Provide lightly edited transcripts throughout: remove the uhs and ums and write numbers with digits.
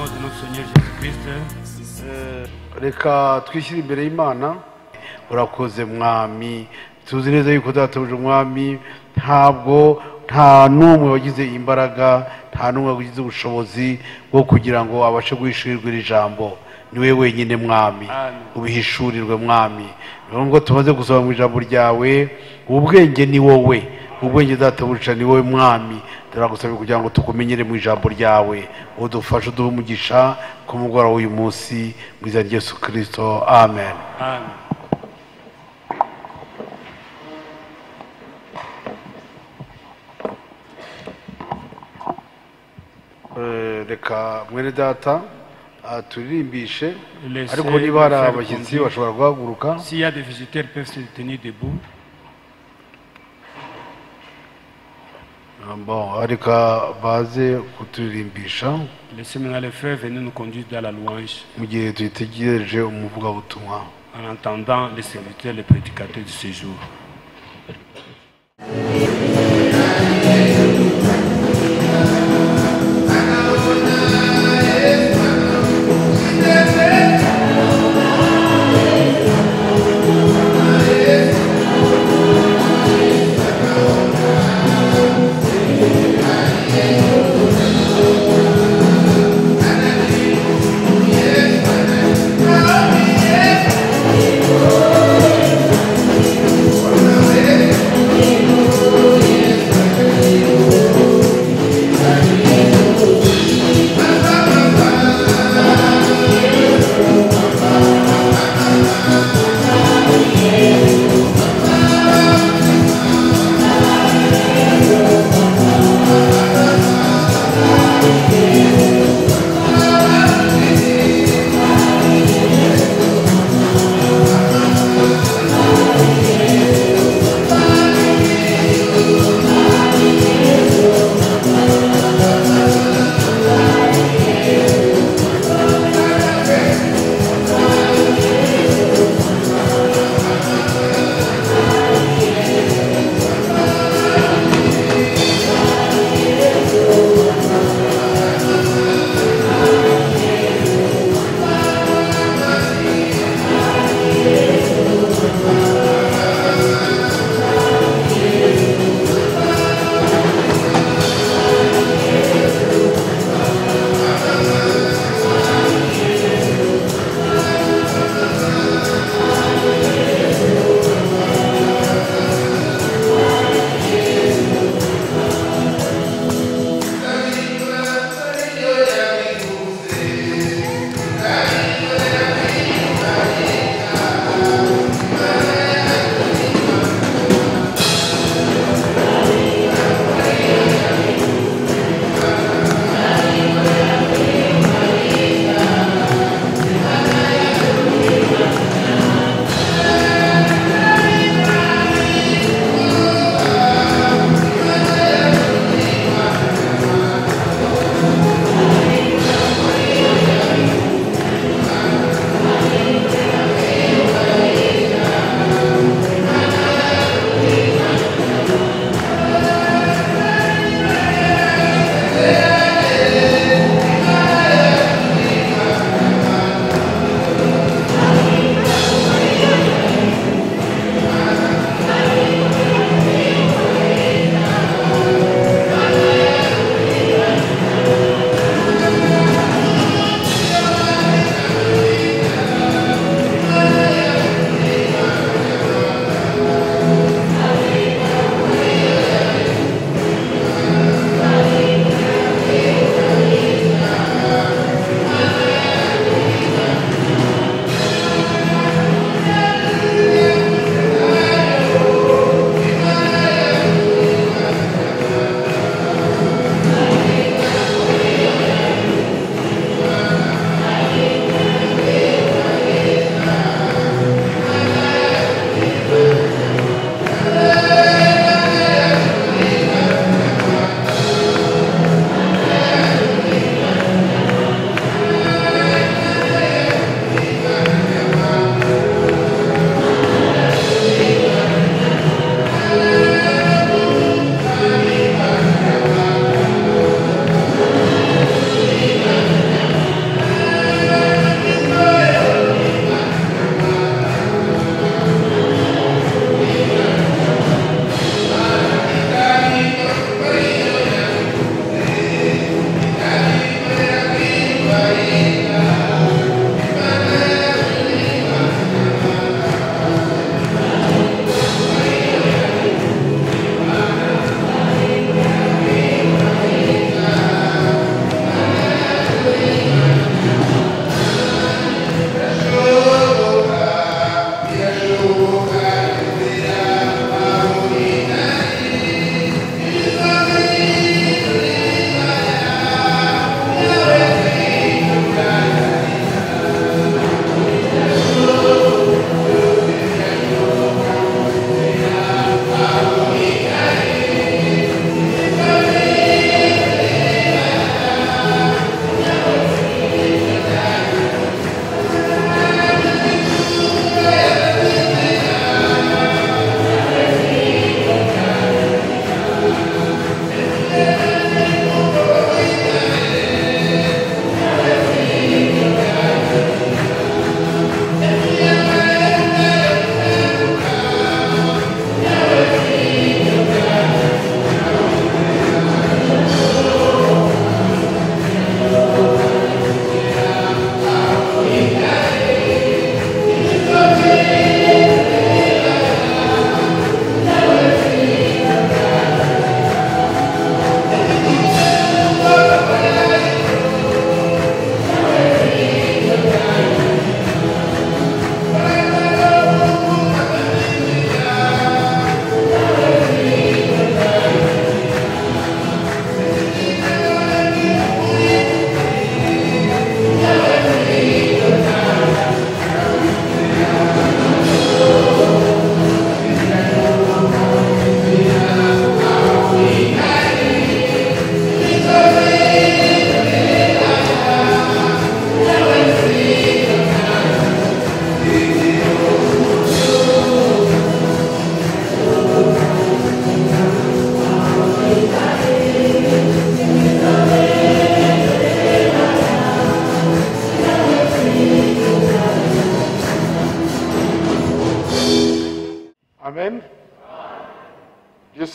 nom de notre Seigneur Jésus-Christ. Reka twishyire imbere y'Imana. Urakoze mwami, tuzi neza yuko databuja umwami nta n'umwe wagize imbaraga, nta n'umwe wagize ubushobozi bwo kugira ngo abashe guhishurirwa iri jambo. Ni wowe wenyine mwami, ubihishurirwe mwami. Nubwo tumaze gusoma mu ijambo ryawe, ubwenge ni wowe, ubwenge databuja ni wowe mwami. Turagusaba kugira ngo tukumenyere mu ijambo ryawe, udufashe uduhe umugisha ku mugoroba w'uyu munsi, mu izina rya Yesu Kristo, amen. Amen. Reka mwene data turirimbishe, ariko niba hari abashyitsi bashobora guhaguruka. S'il y a des visiteurs, peuvent se tenir debout. Bon, reka baze kuturirimbisha. Laissez maintenant les frères venir nous conduire dans la louange. Mu gihe dutegereje umuvugabutumwa, En entendant les serviteurs, les prédicateurs du séjour. Oh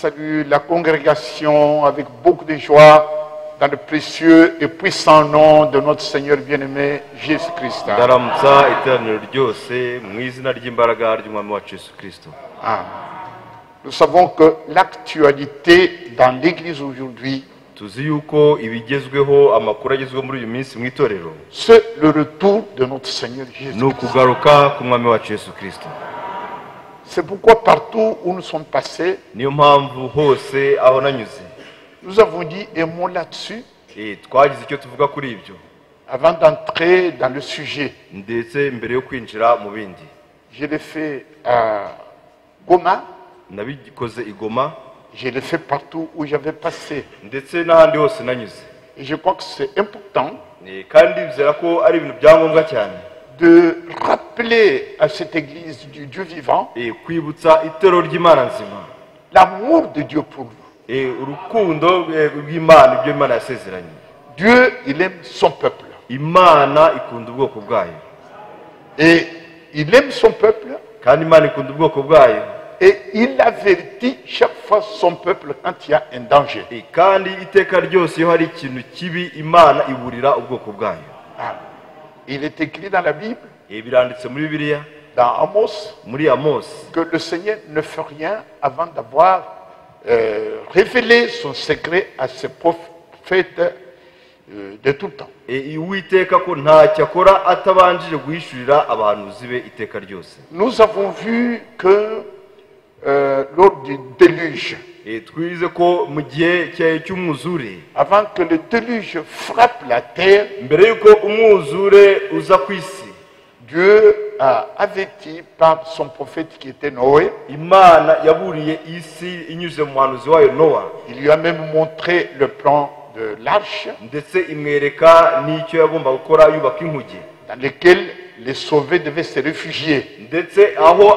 salue la congrégation avec beaucoup de joie dans le précieux et puissant nom de notre Seigneur bien-aimé Jésus-Christ. ndaramutsa iteraniro ryose mu izina ry'imbaraga ry'umwami wacu Yesu Kristo. Amen. Nous savons que l'actualité dans l'Église aujourd'hui, tuzi yuko ibigezweho amakuru agezweho muri uyu minsi mu itorero c'est le retour de notre Seigneur ni Jésus. ukugaruka k'umwami wacu Yesu Kristo. C'est pourquoi partout où nous sommes passés, niyo mpamvu hose aho nanyuze nous avons dit un mot là-dessus twagize icyo tuvuga kuri ibyo avant d'entrer dans le sujet. ndetse mbere yo kwinjira mu bindi. Je l'ai fait à Goma, nabikoze i Goma je l'ai fait partout où j'avais passé. ndetse n'ahandi hose nanyuze. Et je crois que c'est important kandi bizera ko ari ibintu bya ngombwa cyane de rappeler à cette Église du Dieu vivant kwibutsa itorero ry'Imana nzima l'amour de Dieu pour nous. urukundo rw'Imana, ibyo Imana yasezeranye. Dieu, il aime son peuple. Imana ikunda ubwoko bwayo. Et il aime son peuple. kandi Imana ikunda ubwoko bwayo. Et il avertit chaque fois son peuple quand il y a un danger. kandi iteka ryose iyo hari ikintu kibi Imana iburira ubwoko bwayo. Il est écrit dans la Bible, biranditse muri Bibiliya, dans Amos, muri Amos, que le Seigneur ne fait rien avant d'avoir révélé son secret à ses prophètes de tout le temps. Uwiteka ko ntacyo akora atabanjije guhishurira abahanuzi be iteka ryose. Nous avons vu que lors du déluge, twize ko mu gihe cy'umwuzure, avant que le déluge frappe la terre, mbere yuko umwuzure uza ku isi, Dieu a averti par son prophète qui était Noé. Imana yaburiye isi inyuze mu muhanuzi wayo Nowa. Il lui a même montré le plan de l'arche, ndetse imwereka n'icyo yagomba gukora yubaka inkuge, dans lequel les sauvés devaient se réfugier. ndetse aho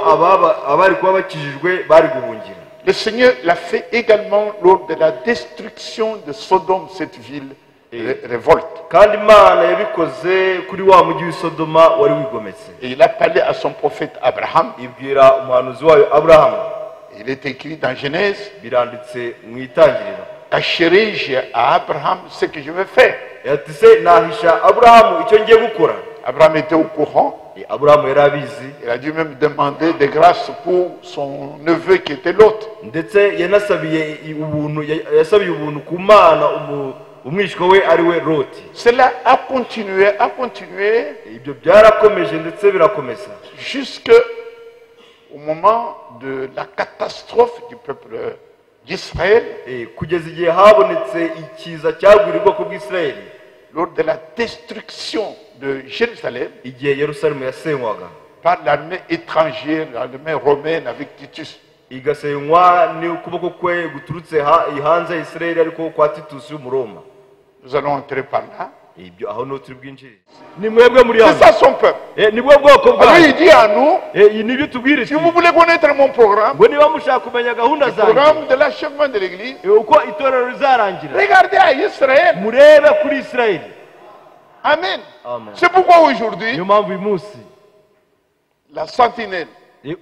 abari kuba bakijijwe bari guhungira. Le Seigneur l'a fait également lors de la destruction de Sodome, cette ville révolte. kandi Imana yabikoze kuri wa mujyi w'i Sodoma wari wigometse. Et il a parlé à son prophète Abraham. ibwira umuhanuzi wayo Aburahamu. Il est écrit dans Genèse, biranditse mu itangiriro. cacherai-je à Abraham ce que je vais faire. ati se nahisha Aburahamu icyo ngiye gukora. Abraham était au courant. Aburahamu yari abizi. Il a dû même demander des grâces pour son neveu qui était l'autre. ndetse yasabiye ubuntu ku Mana umwishywa we ari we Loti. Cela a continué, ibyo byarakomeje ndetse birakomeza jusqu'au moment de la catastrophe du peuple d'Israël, kugeza igihe habonetse ikiza cyagwira ubwoko bw'Isirayeli, lors de la destruction de Jérusalem igihe Yerusalemu yasenywaga par l'armée étrangère, l'armée romaine avec Titus. igasenywa n'ukuboko kwe guturutse hanze ya Isirayeli ariko kwa Titus w'Umuroma. Nous allons entrer par là. ibyo aho no turi bwinjire. ni mwebwe muri C'est ça son peuple. nibwo bwoko Alors bwayo. il dit à nous, nibyo tubwire si vous voulez connaître mon programme, ngo niba mushaka kumenya gahunda le zanjye, programme de l'achèvement de l'église, uko itorero rizarangira, regardez à Israël. murebe kuri Isirayeli. Amen. Amen. C'est pourquoi aujourd'hui, niyo mpamvu uyu munsi la sentinelle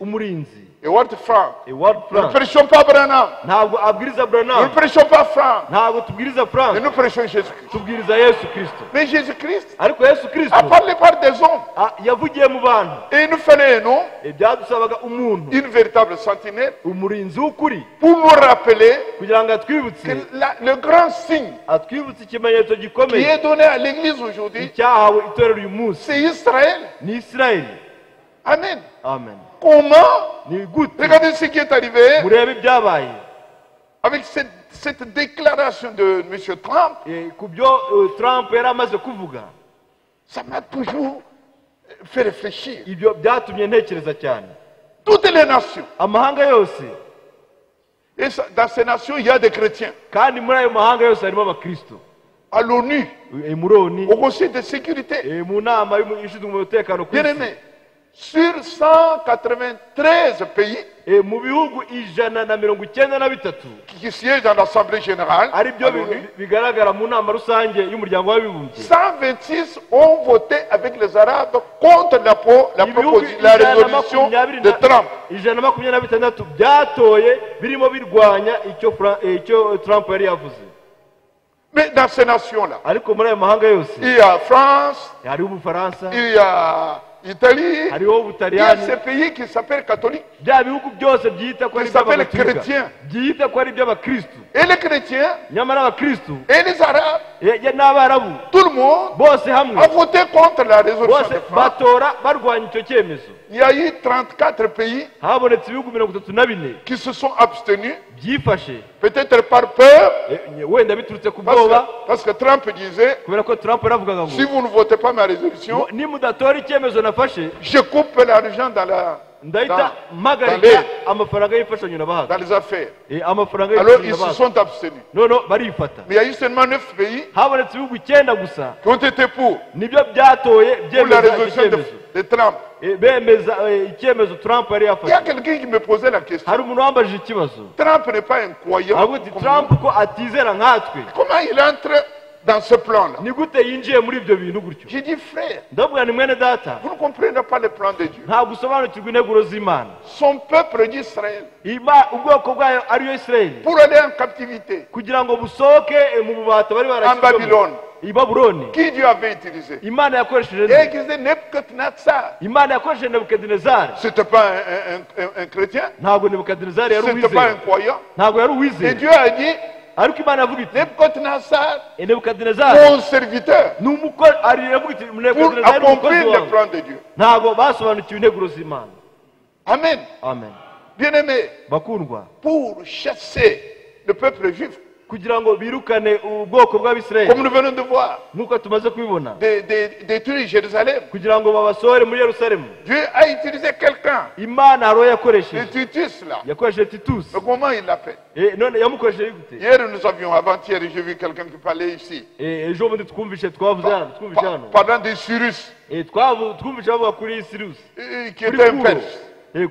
umurinzi et Word Frank, World nous ne Frank prêchons pas Branham, ntabwo abwiriza nous ne Branham, prêchons pas Frank, ntabwo tubwiriza mais Frank, nous prêchons Jésus-Christ. tubwiriza Yesu Kristo. Mais Jésus-Christ ariko Yesu Kristo a parlé par des hommes yavugiye mu bantu, et il nous fallait, non, byadusabaga umuntu, une véritable sentinelle umurinzi w'ukuri, pour nous rappeler kugira ngo atwibutse, que le grand signe atwibutse ikimenyetso qui gikomeye est donné à l'église aujourd'hui, cyahawe itorero uyu munsi, c'est Israël. ni Isirayeli. Amen. Amen. Comment? ni gute Regardez ce qui est arrivé murebe ibyabaye avec cette déclaration de M. Trump. ku byo Trump yari amaze kuvuga. Ça m'a toujours fait réfléchir. ibyo byatumye ntekereza cyane. Toutes les nations. amahanga yose, Et dans ces nations, il y a des chrétiens. kandi muri ayo mahanga yose harimo abakristo. À l'ONU, muri ONU, au Conseil de sécurité. mu nama ishinzwe umutekano ku isi. Bien-aimés, sur 193 pays mu bihugu 193 qui siègent dans l'Assemblée générale, ari byo bigaragara mu nama rusange y'umuryango w'abibumbye, 126 ont voté avec les Arabes contre la résolution de Trump. 126 byatoye birimo birwanya icyo Trump yari yavuze. Mais dans ces nations-là, ariko muri ayo mahanga yose il y a France, hari Ubufaransa, il y a Italie, hariho il y a Ubutaliyani, ces pays qui s'appellent catholiques, bya bihugu byose byita ko ari qui s'appellent iby'abagatolika, chrétiens. byita ko ari iby'abakristu. Et les chrétiens Nyamara abakristu et les Arabes, n'abarabu tout le monde bose hamwe a voté contre la résolution bose de France. batora barwanya icyo cyemezo. Il y a eu 34 pays habonetse ibihugu 34 qui se sont abstenus, byifashe, peut-être par peur, wenda biturutse ku bwoba, parce que Trump disait, kubera ko Trump yaravugaga si ngo vous ne votez pas ma résolution, nimudatora icyemezo nafashe je coupe l'argent ndahita mpagarika dans amafaranga y'imfashanyo nabahaga, les affaires. amafaranga Alors ils y'imfashanyo se nabahaga. sont abstenus. Noneho barifata. Mais il y a eu seulement 9 pays habonetse ibihugu 9 gusa qui ont été pour nibyo byatoye la byemeza résolution icyemezo, de Trump. bemeza icyemezo Trump yari Il y a yafashe. quelqu'un qui me posait la question. hari umuntu wambajije ikibazo, Trump n'est pas un croyant. aravuga ati comme Trump nous. ko atizera nkatwe, Comment il entre dans ce plan-là? ni gute yinjiye muri ibyo bintu gutyo? J'ai dit, frère, ndavuga ni mwene data, vous ne comprenez pas le plan de Dieu. ntabwo usobanukirwa integuro z'Imana. Son peuple d'Israël, ubwoko bwayo ariyo Isirayeli, pour aller en captivité kugira ngo busohoke mu bubata bari en barashyizwemo Babylone, i Babuloni, qui Dieu avait utilisé? Imana yakoresheje Et nde? il disait Nebuchadnezzar. Imana yakoresheje Nebukadinezari. C'était pas un chrétien, ntabwo Nebukadinezari yari c'était pas un uwizera, croyant. ntabwo yari Et uwizera, Dieu a dit, ariko Imana yavuga iti Nebuchadnezzar, Nebukadinezari mon serviteur, ni umukozi, yavuga iti pour Nebukadinezari ni umukozi accomplir le wawe. plan de Dieu. ntabwo basobanukiwe integuro z'Imana. Amen. Amen. Bien-aimés, bakundwa, pour chasser le peuple juif, kugira ngo birukane ubwoko bw'Abisirayeli, comme nous venons de voir, nk'uko tumaze kubibona, détruire Jérusalem, kugira ngo babasohore muri Yerusalemu, Dieu a utilisé quelqu'un, Imana hari uwo le yakoresheje. Titus là. yakoresheje Titus. Mais comment il l'appelle? none yamukoresheje gute? Hier, nous avions, avant-hier, j'ai vu quelqu'un qui parlait ici, ejo bundi twumvishe twavuze hano parlant de Cyrus, twumvishe bavuga kuri Cyrus, qui était un Perse.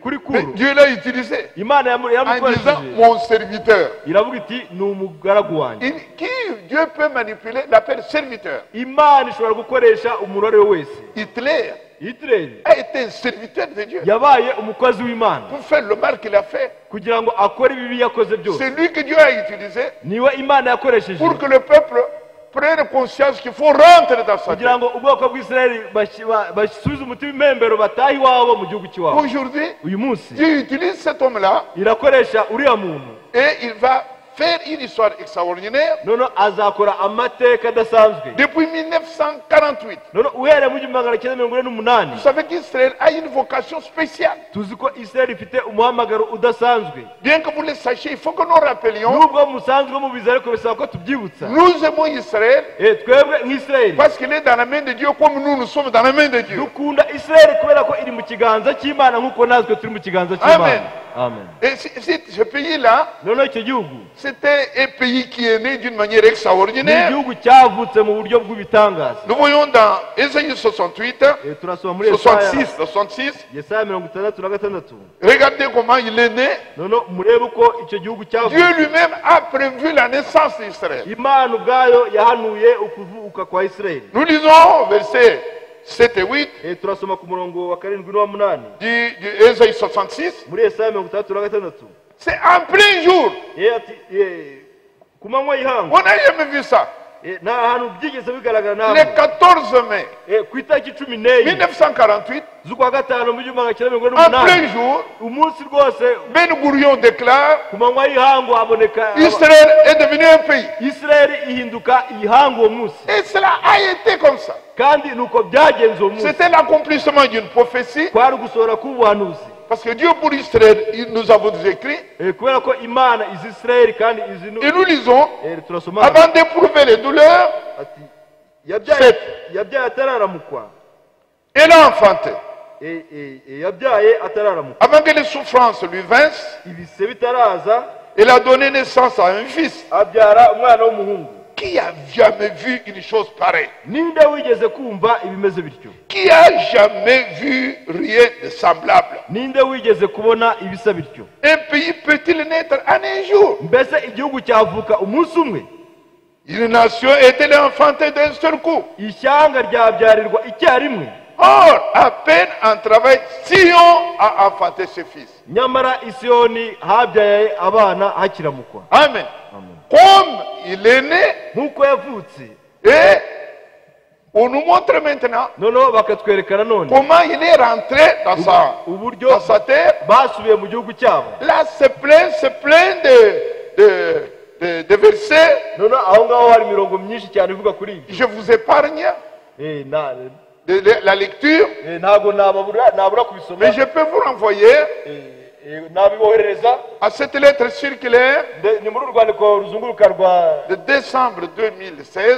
kuri Mais Kuro. Dieu l'a utilisé Imana en disant yamukoresheje mon serviteur. iravuga iti ni umugaragu wanjye. Qui Dieu peut manipuler l'appelle serviteur. Imana ishobora gukoresha umuntu uwo ari we wese. Hitler Hitler a été un serviteur de Dieu yabaye umukozi w'Imana pour faire le mal qu'il a fait. kugira ngo akore ibibi yakoze byose. C'est lui que Dieu a utilisé niwe Imana yakoresheje pour que le peuple prenne conscience qu'il faut rentrer dans sa kugira terre. ngo ubwoko bw'Isirayeli basubize umutima impembero bataha iwabo mu gihugu cy'iwabo. Aujourd'hui, uyu munsi Dieu utilise cet homme-là irakoresha uriya muntu, et il va faire une histoire extraordinaire. noneho azakora amateka adasanzwe. Depuis 1948, noneho uhereye mu 1948 vous savez qu'Israël a une vocation spéciale. tuzi ko Isirayeli ifite umuhamagaro udasanzwe. Bien que vous le sachiez, il faut que nous rappelions, nubwo musanzwe mubizi ariko bisaba ko tubyibutsa. nous aimons Israël twebwe nk'Isirayeli parce qu'il est dans la main de Dieu comme nous sommes dans la main de Dieu. dukunda Isirayeli kubera ko iri mu kiganza cy'Imana nk'uko natwe turi mu kiganza Amen. cy'Imana. Amen. Et ce pays-là, noneho icyo gihugu c'était un pays qui est né d'une manière ni extraordinaire. igihugu cyavutse mu buryo bw'ibitangaza. Nous voyons dans Ésaïe 68, turasoma muri Yesaya 66, Yesaya 66. regardez comment il est né. noneho murebe uko icyo gihugu Dieu cyavutse. lui-même a prévu la naissance d'Israël. Imana ubwayo yahanuye ukuvuka kwa Isirayeli. Nous lisons versets 7 et 8 turasoma ku murongo wa 7 n'uwa 8 du Ésaïe 66. muri Yesaya 66. C'est en plein jour. ati ku manywa y'ihangu. On n'a jamais vu ça. nta hantu byigeze bigaragara Le nawe. 14 mai ku itariki 14 1948, z'ukwa gatanu mu en 1948, plein jour, umunsi rwose Ben Gurion déclare ku manywa y'ihangu haboneka Israël est devenu un pays. Isirayeli ihinduka ihangu uwo munsi. Et cela a été comme ça. kandi nuko byagenze uwo munsi. C'était l'accomplissement d'une prophétie. kwari gusohora k'ubuhanuzi. Parce que Dieu pour Israël, nous avons écrit. kubera ko Imana izi Isirayeli kandi izi Et nous lisons, turasoma avant d'éprouver les douleurs, ati yabyaye atararamukwa. elle a enfanté. yabyaye atararamukwa. Avant que les souffrances lui vinssent, ibise bitaraza elle a donné naissance à un fils. abyara umwana w'umuhungu. Qui a jamais vu une chose pareille? ninde wigeze kumva ibimeze bityo? Qui a jamais vu rien de semblable? Ninde wigeze kubona ibisa bityo? Un pays peut-il naître en un jour? Mbese igihugu cyavuka umunsi umwe? Une nation est-elle enfantée d'un seul coup? Ishyanga ryabyarirwa icyarimwe? Or, à peine en travail, Sion a enfanté ses fils. Nyamara Isiyoni habyaye abana hakiramukwa. Amen. Comme il est né, Nkuko yavutse, et on nous montre maintenant noneho bakatwerekana none comment il est rentré uburyo dans sa terre. basubiye mu gihugu cyabo. Là, c'est plein de versets. Noneho aho ngaho hari imirongo myinshi cyane ivuga kuri ibyo. Je vous épargne De la lecture, ntabwo nabura kubisoma, mais je peux vous renvoyer nabiboherereza à cette lettre circulaire ni muri urwandiko ruzunguruka rwa de décembre 2016,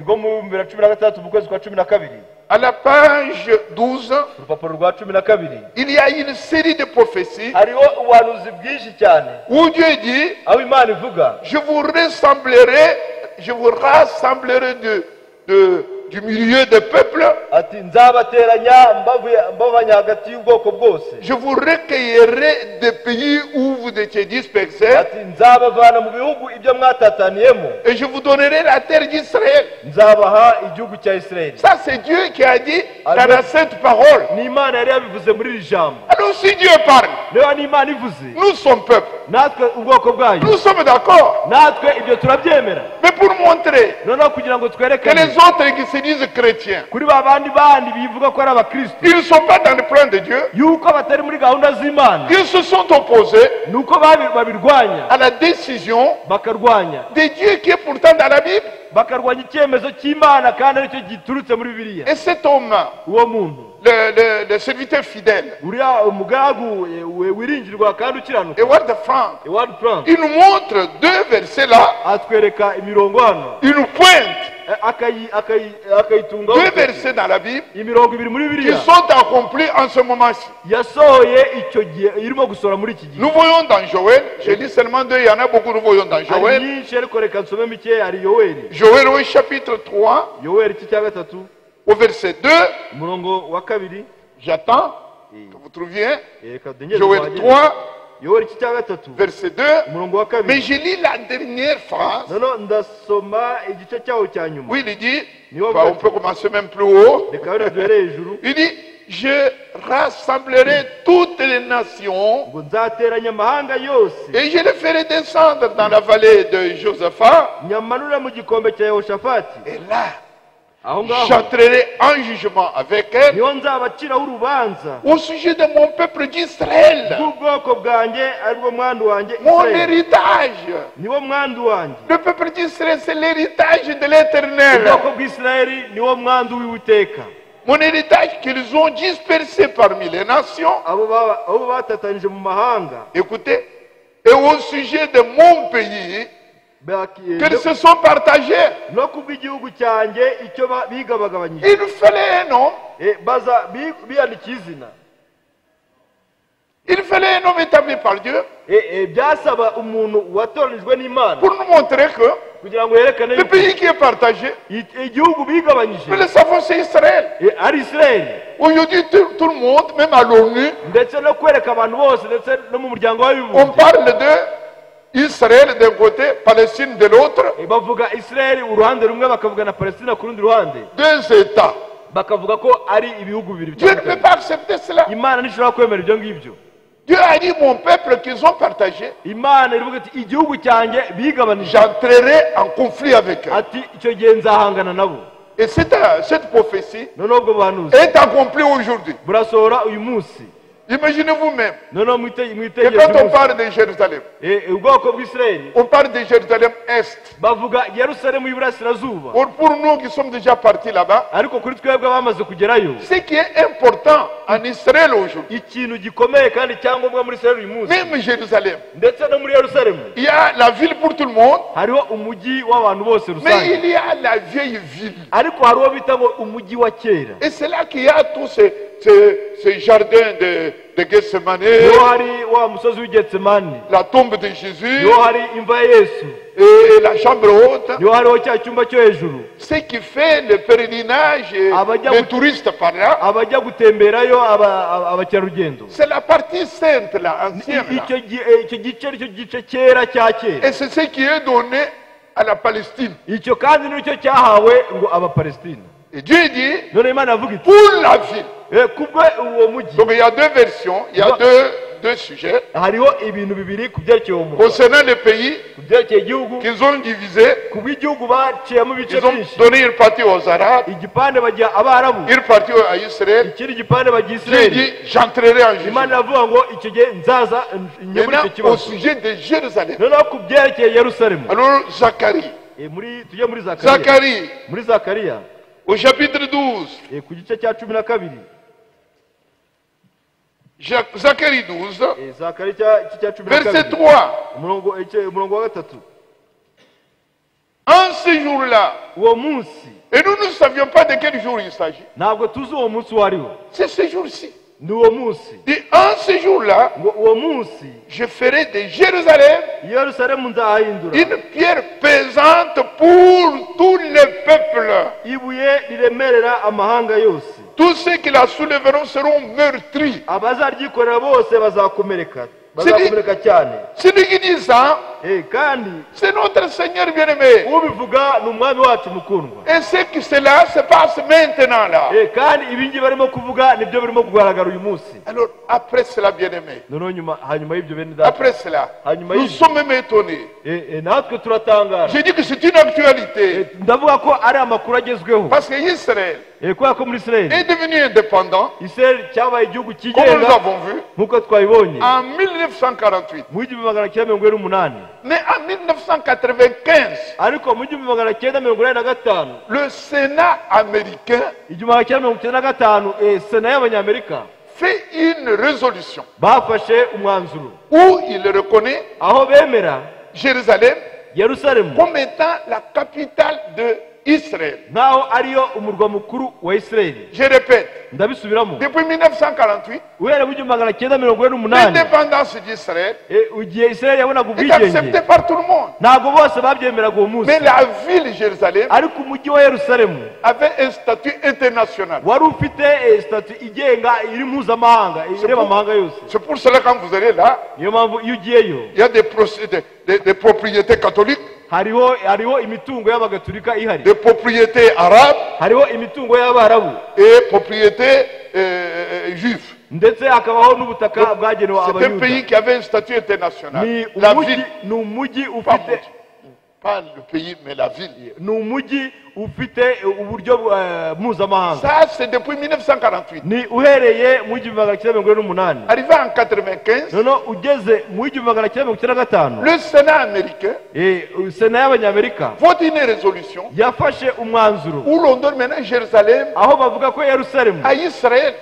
rwo mu 2016 mu kwezi kwa 12, à la page 12. urupapuro rwa 12. Il y a une série de prophéties hariho ubuhanuzi bwinshi cyane où Dieu dit, aho Imana ivuga, je vous rassemblerai du milieu des peuples, ati nzabateranya mbavanya hagati y'ubwoko bwose, je vous recueillerai des pays où vous étiez dispersés, ati nzabavana mu bihugu ibyo mwatataniyemo, et je vous donnerai la terre d'Israël. nzabaha igihugu cya Isirayeli. Ça, c'est Dieu qui a dit dans la sainte parole. Ni Imana yari yabivuze muri iri jambo. Alors si Dieu parle, Niba ni Imana ivuze, nous sommes peuple, natwe ubwoko bwayo, nous sommes d'accord. natwe ibyo turabyemera. Mais pour montrer Noneho kugira ngo que twerekane les autres qui se disent chrétiens, kuri ba bandi bivuga ko ari abakristo, ils ne sont pas dans le plan de Dieu, yuko batari muri gahunda z'Imana, ils se sont opposés nuko babirwanya, à la décision bakarwanya de Dieu qui est pourtant dans la Bible. bakarwanya icyemezo cy'Imana kandi aricyo giturutse muri Bibiliya. Et cet homme, Uwo muntu le serviteur fidèle, uriya umugaragu wiringirwa kandi ukiranuka, Edward Frank, Edward Frank, il nous montre deux versets là, atwereka imirongo hano, il nous pointe akayitungaho deux versets dans la Bible imirongo ibiri muri qui Bibiliya sont accomplis en ce moment-ci. yasohoye icyo gihe, irimo gusohora muri iki gihe. Nous voyons dans Joël, j'ai dit seulement deux, il y en a beaucoup, nous voyons dans Hari Joël. nyinshi ariko reka nsome mike. Hari Yoweri, Joël au chapitre 3, Yoweri iki cya gatatu au verset 2, umurongo wa kabiri. j'attends que vous trouviez. Reka dengeze Joël tuhagere. 3, Yoweri iki cya gatatu verset 2. umurongo wa Mais kabiri. je lis la dernière phrase. Noneho ndasoma igice cyawo cya nyuma. Oui, il dit, Niyo bah, on peut commencer même plus haut. reka wenda duhere hejuru. Il dit, je rassemblerai toutes les nations ngo nzateranya amahanga yose, et je les ferai descendre dans la vallée de Josaphat. nyamanura mu gikombe cya Yehoshafati. Et là, Aho ngaho j'entrerai en jugement avec elle niho nzabaciraho urubanza au sujet de mon peuple d'Israël, bw'ubwoko bwanjye aribwo mwandu wanjye mon Isirayeli. héritage. Niwo mwandu wanjye. Le peuple d'Israël, c'est l'héritage de l'Éternel. Ubwoko bw'Isirayeli niwo mwandu w'Uwiteka. Mon héritage qu'ils ont dispersé parmi les nations. abo batatanije mu mahanga, Écoutez, et au sujet de mon pays, qu'ils se sont partagés. no kubw'igihugu cyanjye icyo bigabagabanyije. Il fallait un homme. Baza biyandikiye izina. Il fallait un homme établi par Dieu Byasaba umuntu watoranijwe n'Imana pour nous montrer que kugira ngo yerekane le pays qui est partagé, igihugu bigabanyije nous le savons, c'est Israël. ari Isirayeli. Aujourd'hui, tout le monde, même à l'ONU, Ndetse no kwereka abantu bose, ndetse no mu muryango on w'abibumbye, parle de Israël d'un côté, Palestine de l'autre, bavuga Isirayeli uruhande rumwe, bakavuga na Palestina ku rundi ruhande, deux États. bakavuga ko ari ibihugu bibiri Dieu ne peut bitandukanye. pas accepter cela. Imana ntishobora kwemera ibyo ngibyo. Dieu a dit, mon peuple qu'ils ont partagé, Imana iravuga iti igihugu cyanjye bigabanije, j'entrerai en conflit avec eux. ati icyo gihe nzahangana nabo. Et cette prophétie Noneho ubwo buhanuzi est accomplie aujourd'hui. burasohora uyu munsi. Imaginez vous-même. Noneho Et mwitegereze quand on umunsi. parle de Jérusalem, Ubwoko bw'Isirayeli on parle de Jérusalem Est. bavuga Yerusalemu y'iburasirazuba, Pour nous qui sommes déjà partis là-bas, ariko kuri twebwe abamaze kugerayo, ce qui est important en Israël aujourd'hui, ikintu gikomeye kandi cyangombwa muri Isirayeli uyu munsi, même Jérusalem, ndetse no muri Yerusalemu, il y a la ville pour tout le monde, hariho umujyi w'abantu bose mais rusange, il y a la vieille ville. ariko hari uwo bita ngo umujyi wa kera. Et c'est là qu'il y a tous ces jardins de Gethsemane, Niho hari wa musozi w'Getsemani, la tombe de Jésus niho hari imva ya Yesu, et la chambre haute. niho hariho cya cyumba cyo hejuru. Ce qui fait le pèlerinage des touristes par là, abajya gutemberayo abakerarugendo, c'est la partie sainte là, ancienne là. icyo gice nicyo gice cyera cya kera. Et c'est ce qui est donné à la Palestine. Icyo kandi nicyo cyahawe ngo Abapalestina. Et Dieu dit, none Imana avuga iti pour la ville. kubwe uwo mujyi. Donc il y a deux versions, il y a deux sujets. hariho ibintu bibiri ku byerekeye uwo murwa, Concernant les pays ku byerekeye igihugu, qu'ils ont divisés, ku bw'igihugu baciyemo ibice ils ont byinshi. donné une partie aux Arabes, igipande bajya Abarabu, une partie à Israël. ikindi gipande bajya Dieu Isirayeli. dit, j'entrerai en jugement. Imana iravuga ngo icyo gihe nzaza njye muri icyo Maintenant, au kibazo. sujet de Jérusalem. noneho ku byerekeye Yerusalemu, Alors, Zacharie. tujye muri Zakariya, Zacharie, muri Zakariya au chapitre 12. ku gice cya 12. Zacharie 12, Zakariya cya verset 12, 3. umurongo wa 3. En ce jour-là, uwo munsi, et nous ne savions pas de quel jour il s'agit. ntabwo tuzi uwo munsi uwo ari wo. C'est ce jour-ci. ni uwo munsi, Et en ce jour-là, ngo uwo munsi je ferai de Jérusalem Yerusalemu nzahahindura une pierre pesante pour tous les peuples. ibuye riremerera amahanga yose. Tous ceux qui la soulèveront seront meurtris. abazaryikorera bose bazakomereka cyane. Celui qui dit ça, kandi c'est notre Seigneur bien-aimé. ubivuga ni umwami wacu mukundwa. Et ce que cela se passe maintenant là. kandi ibingi barimo kuvuga nibyo birimo kugaragara uyu munsi. Alors, après cela, bien-aimé, noneho hanyuma y'ibyo bene data, après cela, hanyuma nous y'ibyo sommes même étonnés. natwe turatangara. J'ai dit que c'est une actualité. ndavuga ko ari amakuru agezweho, Parce qu'Israël kubera ko muri Isirayeli, est devenu indépendant, Isirayeli cyabaye igihugu comme nous cyigenga avons vu, nk'uko twabibonye en 1948. mu 1948. Mais en 1995, ariko mu 1995, le Sénat américain 1995, sena y'abanyamerika fait une résolution bafashe umwanzuro où il reconnaît aho bemera Jérusalem Yerusalemu comme étant la capitale d'Israël. nkaho ariyo umurwa mukuru wa Isirayeli. Je répète, ndabisubiramo, depuis 1948, uhereye mu 1948, l'indépendance d'Israël igihe Isirayeli yabonaga est acceptée ubwigenge, par tout le monde. ntabwo bose babyemeraga uwo munsi. Mais la ville de Jérusalem ariko umujyi wa Yerusalemu avait un statut international. wari ufite statu igenga iri mpuzamahanga ireba amahanga yose. C'est pour cela que quand vous allez là, niyo mpamvu iyo ugiyeyo il y a des propriétés catholiques, hariho imitungo y'abagatulika ihari, des propriétés arabes hariho imitungo y'abarabu, et propriétés juives. ndetse hakabaho n'ubutaka bwagenewe C'est un abayuda. pays qui avait un statut international. ni La ville, umujyi pas, ufite pas le pays, mais la ville. ni umujyi ufite uburyo mpuzamahanga. Ça, c'est depuis 1948. ni uhereye mu 1998. Arrivé en 1995, noneho ugeze mu 1995, le Sénat américain sena y'abanyamerika vote une résolution yafashe umwanzuro où l'on donne maintenant Jérusalem aho bavuga ko Yerusalemu à Israël.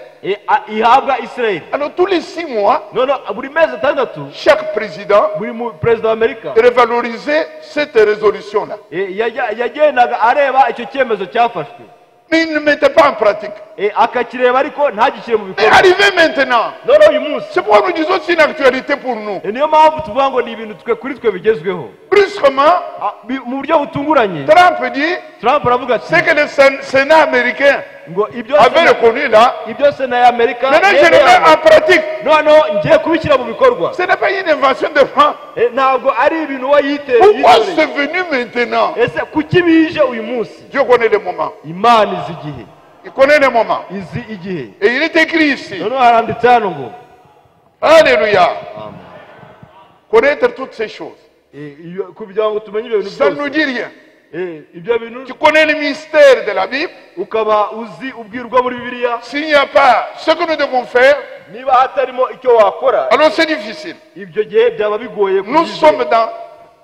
ihabwa Isirayeli. Alors tous les 6 mois, noneho buri mezi atandatu chaque président buri perezida w'Amerika revalorisait cette résolution-là. yagendaga areba icyo cyemezo cyafashwe, Mais il ne mettait pas en pratique. akakireba ariko ntagishyire mu Mais bikorwa. arrivé maintenant, noneho uyu munsi, c'est pourquoi nous disons que c'est une actualité pour nous. niyo mpamvu tuvuga ngo ni ibintu kuri twe bigezweho. Brusquement, mu buryo butunguranye, Trump dit Trump aravuga ati ce que le Sénat américain ngo avait reconnu là, ibyo sena y'Amerika maintenant je le mets en pratique. noneho ngiye kubishyira mu bikorwa. Ce n'est pas une invention de France. ntabwo ari ibintu wayiteye. Pourquoi c'est venu maintenant? ese kuki bije uyu munsi? Dieu connaît le moment. Imana izi igihe, Il connaît le moment. izi igihe. Et il est écrit ici. noneho haranditse hano ngo Alléluia. Connaître toutes ces choses. kugira ngo tumenye ibyo bintu Ça ne nous byose, dit rien. ibyo bintu Tu connais le mystère de la Bible. ukaba uzi ubwirwa muri Bibiliya. S'il n'y a pas ce que nous devons faire, niba hatarimo icyo wakora, alors c'est difficile. ibyo gihe byaba bigoye Nous kubyizera. sommes dans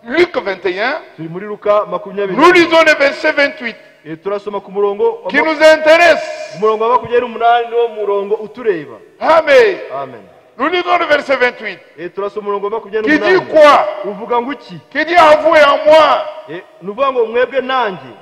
Luc 21. turi muri Luka 20. Nous lisons le verset 28 turasoma ku murongo qui nous intéresse. umurongo wa 28 niwo murongo utureba. Amen. Amen. Nous lisons le verset 28 turasoma umurongo wa qui dit 28 quoi? uvuga ngo iki? Qui dit avouez en moi nuvuga ngo mwebwe nanjye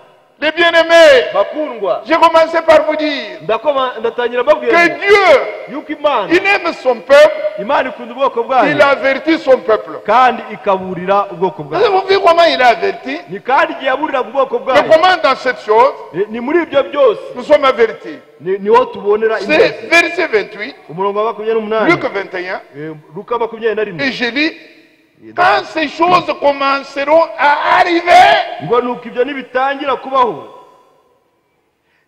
Les bien-aimés, bakundwa j'ai commencé par vous dire ndatangira mbabwira que Dieu, yuko Imana il aime son peuple, Imana ikunda ubwoko bwayo il avertit son peuple. kandi ikaburira ubwoko Vous bwayo. avez vu comment il a averti? Ni kandi igihe yaburiraga ubwoko Mais bwayo, comment dans cette chose, ni muri ibyo byose nous sommes avertis? niho tubonera C'est imbabazi. verset 28, Umurongo wa 28, Luc 21, Luka 21, et je lis, quand ces choses commenceront à arriver, ngo nuko ibyo nibitangira kubaho,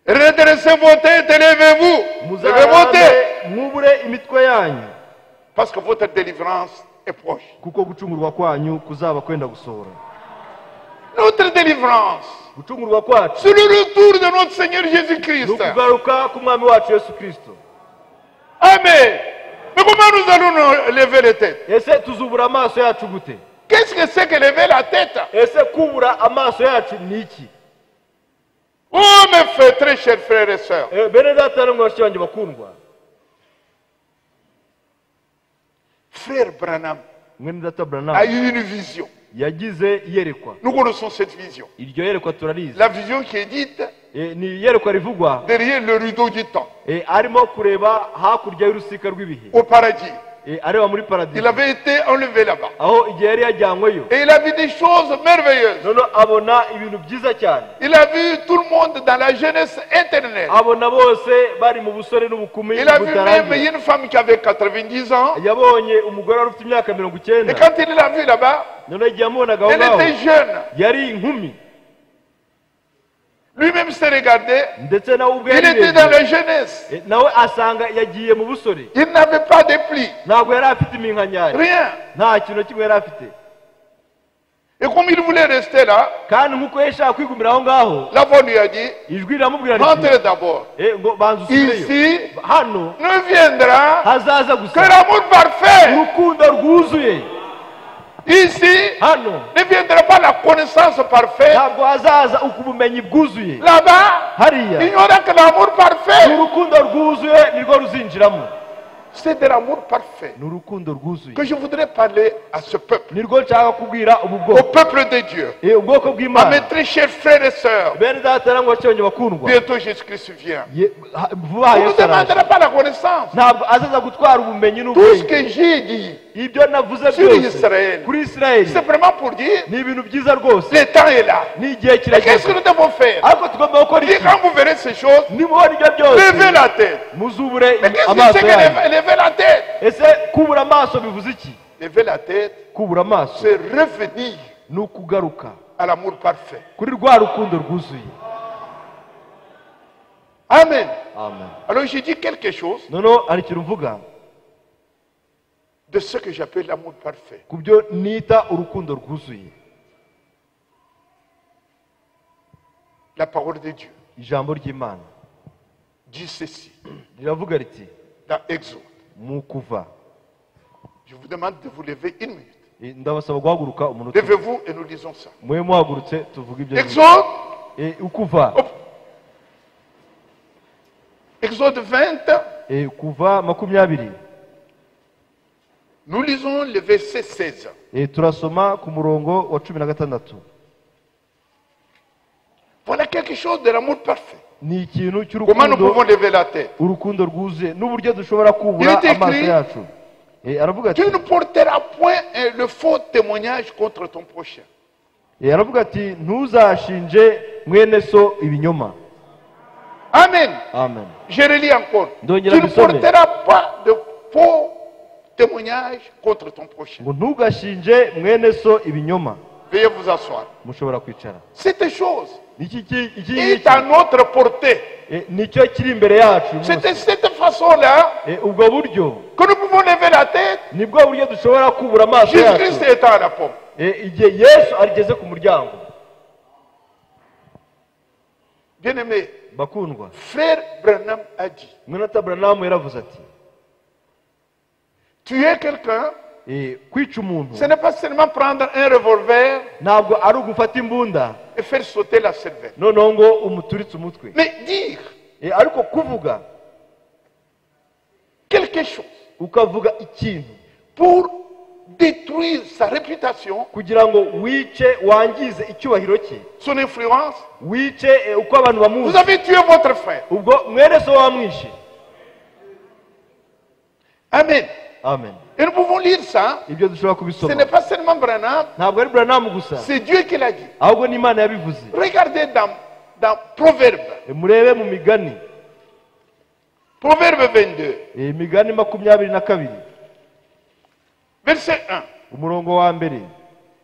redressez vos têtes et levez-vous. Levez vos muzarame têtes. mwubure imitwe yanyu, Parce que votre délivrance est proche. kuko gucungurwa kwanyu kuzaba kwenda gusohora. Notre délivrance, Gucungurwa kwacu c'est le retour de notre Seigneur ni Jésus-Christ. ukugaruka k'umwami wacu Yesu Kristo. Amen. Mais comment nous allons nous lever les têtes? Ese tuzubura amaso yacu gute? Qu'est-ce que c'est que lever la tête? Ese kubura amaso yacu ni iki? Oh, mes frères, très chers frères et sœurs, Bene data namwe bashiki banjye bakundwa, frère Branham mwene data a Branham eu une vision. yagize iyerekwa. Nous connaissons cette vision. Iryo yerekwa turarizi. La vision qui est dite Ni iyerekwa rivugwa derrière le rideau du temps, arimo kureba hakurya y'urusika rw'ibihe, au paradis. areba muri paradisi, Il avait été enlevé là-bas. aho igihe yari yajyanyweyo. Et il a vu des choses merveilleuses. Noneho abona ibintu byiza cyane, Il a vu tout le monde dans la jeunesse éternelle. abona bose bari mu busore n'ubukumi Il a vu même butarangira. une femme qui avait 90 ans. Yabonye umugore wari ufite imyaka Et 90. quand il l'a vu là-bas, Noneho igihe yamubonaga aho elle ngaho était jeune. yari inkumi, Lui-même s'est regardé. ndetse nawe ubwe Il était dans la jeunesse. nawe asanga yagiye mu busore, Il n'avait pas de plis. ntabwo yari afite iminkanyari, Rien. nta kintu na kimwe yari afite. Et comme il voulait rester là, Kandi nk'uko yashaka kwigumira aho ngaho, la voix lui a dit, ijwi riramubwira riti, rentrez d'abord. ngo banza usubireyo. Ici Hano ne viendra hazaza que gusa l'amour parfait. urukundo rwuzuye, Ici hano ne viendra pas la connaissance parfaite. ntabwo hazaza ubumenyi bwuzuye. Là-bas, Hariya il n'y aura que l'amour ni parfait. urukundo rwuzuye nirwo ruzinjiramo, C'est de l'amour parfait ni urukundo rwuzuye que je voudrais parler à ce peuple, nirwo nshaka kubwira ubu au bwoko, peuple de Dieu. ubwoko À mes bw'Imana. très chers frères et sœurs, Bene data namwe bashiki banjye bakundwa, bientôt Jésus-Christ vient. vuba Il ne nous Yesu araje. demandera pas la connaissance. Ntabwo azaza gutwara ubumenyi Tout ce n'ubwenge. que j'ai dit Ibyo navuze sur byose Israël, kuri Isirayeli c'est vraiment pour dire, ni ibintu byiza rwose, le temps est là. ni igihe Et qu'est-ce kirageze. que nous devons faire? Ariko tugomba gukora Et iki? quand vous verrez ces choses, Nimubona ibyo levez byose la tête. muzubure Mais qu'est-ce que amaso c'est que yanyu. lever la tête? Ese kubura amaso bivuze iki? Lever la tête, Kubura amaso c'est revenir ni ukugaruka à l'amour parfait. kuri rwa rukundo rwuzuye. Amen. Amen. Alors j'ai dit quelque chose Noneho hari ikintu mvuga de ce que j'appelle l'amour parfait. ku byo nita urukundo rwuzuye. La parole de Dieu Ijambo ry'Imana dit ceci riravuga riti dans Exode. mu kuva. Je vous demande de vous lever une minute. Ndabasaba guhaguruka umunota. Levez-vous et nous lisons ça. Mwe muhagurutse tuvuge ibyo. Exode, Ukuva. Exode 20, Kuva 20. nous lisons le verset 16. Turasoma ku murongo wa 16. Voilà quelque chose de l'amour parfait. Ni ikintu Comment nous pouvons cy'urukundo, lever la tête? urukundo rwuzuye n'uburyo dushobora kubura Il est écrit, amaso yacu. Aravuga ati, Tu ne porteras point le faux témoignage contre ton prochain. aravuga ati ntuzashinje mwene so ibinyoma. Amen. Amen. Je relis encore. Tu Ndongera ne mbisome. porteras pas de faux témoignage contre ton prochain. Ngo ntugashinje mwene so ibinyoma. Veuillez vous asseoir. Mushobora kwicara. Cette chose Iki est à notre portée. nicyo kiri imbere yacu. C'est de cette façon-là Ubwo buryo que nous pouvons lever la tête. nibwo buryo dushobora kubura amaso Jésus-Christ yacu est à la porte. igihe Yesu arigeze ku muryango. Bien-aimé, Bakundwa, frère Branham a dit, Mwenata Branham yaravuze ati, tuer quelqu'un, kwica umuntu ce n'est pas seulement prendre un revolver ntabwo ari ugufata imbunda et faire sauter la cervelle. noneho ngo umuturitse umutwe. Mais dire Ariko kuvuga quelque chose ukavuga ikintu pour détruire sa réputation, kugira ngo wice wangize icyubahiro cye, son influence, wice uko abantu vous bamuzi, avez tué votre frère. ubwo mwene so wamwishe. Amen. Amen. Et nous pouvons lire ça. Ibyo dushobora Ce kubisoma, n'est pas seulement Branham, ntabwo ari Branham gusa, c'est Dieu qui l'a dit. ahubwo n'Imana yabivuze. Regardez dans Proverbe, Murebe mu migani, Proverbe 22, imigani 22 verset 1. umurongo wa mbere.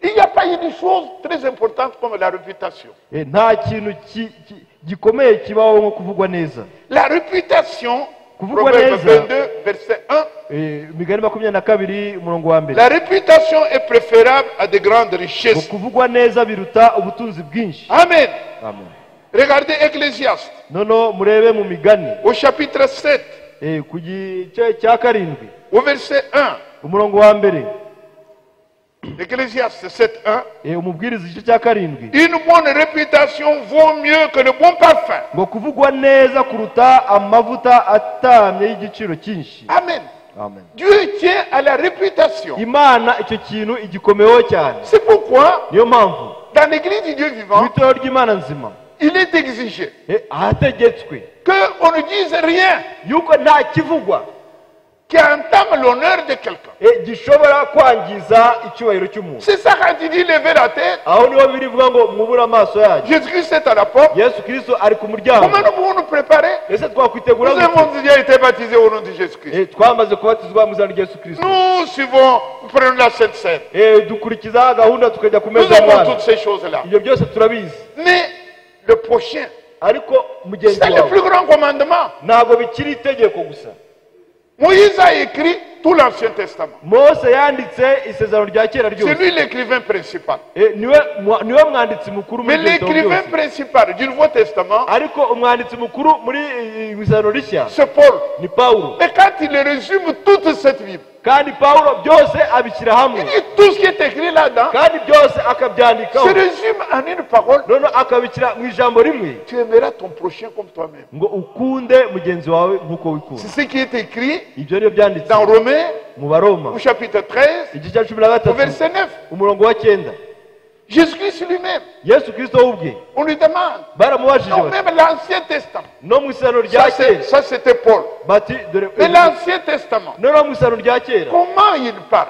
Il n'y a pas une chose très importante comme la réputation. Nta kintu gikomeye kibaho nko kuvugwa neza. La réputation, Kuvugwa Proverbe neza. 22, verset 1. Imigani 22 umurongo wa mbere. La réputation est préférable à de grandes richesses. Kuvugwa neza biruta ubutunzi bwinshi. Amen. Amen. Regardez Ecclésiaste, Nono murebe mu migani, au chapitre 7, ku gice cya 7 au verset 1. umurongo wa mbere. Ecclésiaste 7, 1. Umubwiriza igice cya 7 Une bonne réputation vaut mieux que le bon parfum. ngo kuvugwa neza kuruta amavuta atamye y'igiciro cyinshi. Amen. Amen. Dieu tient à la réputation. Imana icyo kintu igikomeyeho cyane. C'est pourquoi, Niyo mpamvu dans l'église du Dieu mu vivant, itorero ry'Imana nzima il est exigé ahategetswe qu'on ne dise rien yuko nta kivugwa qui entame l'honneur de quelqu'un. gishobora kwangiza icyubahiro cy'umuntu. C'est ça quand il dit lever la tête. Aho niho birivuga ngo mwubure amaso yanyu. Jésus-Christ est à la porte. Yesu Kristo ari ku muryango. Comment nous pouvons nous préparer? Ese Nous twakwitegura avons déjà été baptisés au nom de Jésus-Christ. twamaze kubatizwa mu izina rya Yesu Kristo. Nous suivons, nous prenons la Sainte Seine. Dukurikiza gahunda tukajya ku Nous meza avons y'Imana. toutes ces choses-là. Ibyo byose turabizi. Mais le prochain, Ariko mugenzi c'est le plus wawe grand commandement. ntabwo bikiri itegeko gusa. Moïse a écrit tout l'Ancien Testament. Mose yanditse isezerano rya kera C'est ryose. lui l'écrivain principal. niwe mwanditsi mukuru Mais muri ibyo l'écrivain byose. principal du Nouveau Testament, Ariko umwanditsi mukuru muri isezerano rishya c'est Paul. ni Pawulo. Et quand il résume toute cette Bible, Kandi Pawulo byose abishyira hamwe, il dit tout ce qui est écrit là-dedans kandi byose akabyandikaho, se résume en une parole. none akabishyira mu ijambo rimwe Tu aimeras ton prochain comme toi-même. ngo ukunde mugenzi wawe nk'uko wikunda. C'est ce qui est écrit Ibyo niyo byanditse dans Romains mu Baroma au chapitre 13, igice cya 13 au verset 9. umurongo wa 9. Jésus-Christ lui-même, Yesu Kristo we ubwe on lui demande. baramubajije Non, bati, même l'Ancien Testament. no mu isezerano rya kera Ça, c'était Paul. bati dore Mais l'Ancien Testament, no mu isezerano rya kera comment il parle?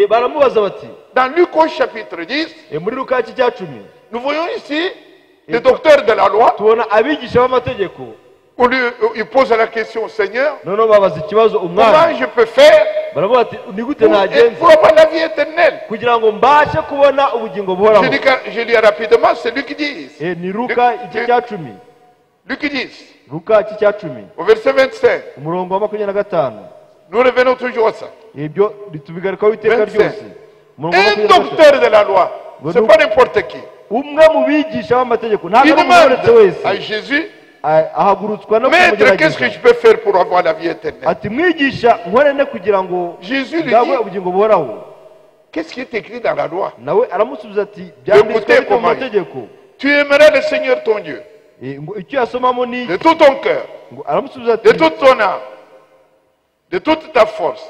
baramubaza bati Dans Luc au chapitre 10, muri Luka cya 10 nous voyons ici le docteur de la loi. tubona abigisha b'amategeko On lui, il pose la question au Seigneur, noneho babaza ikibazo umwami, comment je peux faire baravuga bati ni gute pour nagenza avoir la vie éternelle? kugira ngo mbashe kubona ubugingo buhoraho. Je lis rapidement, c'est Luc 10. Ni Luka igice cya 10, Luc 10, Luka igice cya 10 au verset 25. umurongo wa 25. Nous revenons toujours à ça. Ibyo bitubigarukaho iteka 25. ryose. Umurongo wa Un 25. docteur de la loi, c'est pas n'importe qui. umwe mu bigisha b'amategeko ntabwo Il ari umuntu demande uretse à wese, Jésus, ahagurutswa no Maître, qu'est-ce que kumugerageza je peux faire pour avoir la vie éternelle? ati mwigisha nkorene kugira ngo Jésus lui ndabwe dit, ubugingo buhoraho. qu'est-ce qui est écrit dans la loi? Nawe aramusubiza ati byanditswe Écoutez bite mu comment mategeko. Tu aimeras le Seigneur ton Dieu Ngo icyo yasomamo ni de tout ton cœur, ngo aramusubiza de ati toute ton âme, de toute ta force.